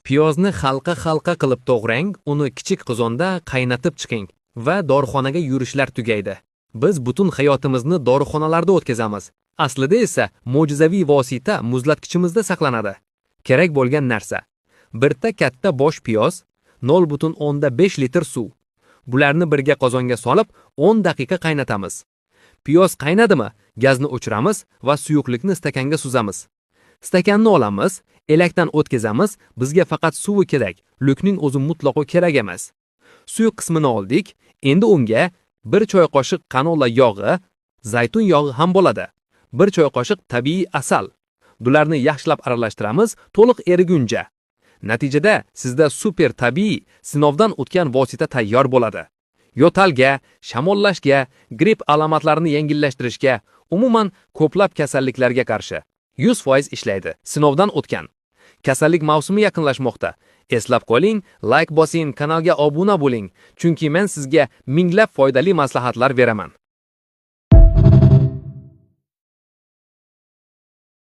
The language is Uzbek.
Piyozni halqa qilib to'g'rang, uni kichik qozonda qaynatib chiqing va dorixonaga yurishlar tugaydi. Biz butun hayotimizni dorixonalarda o'tkazamiz. Aslida esa mo'jizaviy vosita muzlatkichimizda saqlanadi. Kerak bo'lgan narsa: birta katta bosh piyoz, 0.5 litr suv. Bularni birga qozonga solib 10 daqiqa qaynatamiz. Piyoz qaynadimi, gazni o'chiramiz va suyuqlikni stakanga suzamiz. Stakanni olamiz, elakdan o'tkazamiz, bizga faqat suvi kerak, lukning o'zi mutlaqo kerak emas. Suyuq qismini oldik, endi unga 1 choy qoshiq qanola yog'i, zaytun yog'i ham bo'ladi. 1 choy qoshiq tabiiy asal. Bularni yaxshilab aralashtiramiz, to'liq eriguncha. Natijada sizda super tabiiy, sinovdan o'tgan vosita tayyor bo'ladi. Yo'talga, shamollashga, gripp alomatlarini yengillashtirishga, umuman ko'plab kasalliklarga qarshi 100% ishlaydi. Sinovdan o'tgan. Kasallik mavsumi yaqinlashmoqda. Eslab qoling, like bosing, kanalga obuna bo'ling, chunki men sizga minglab foydali maslahatlar beraman.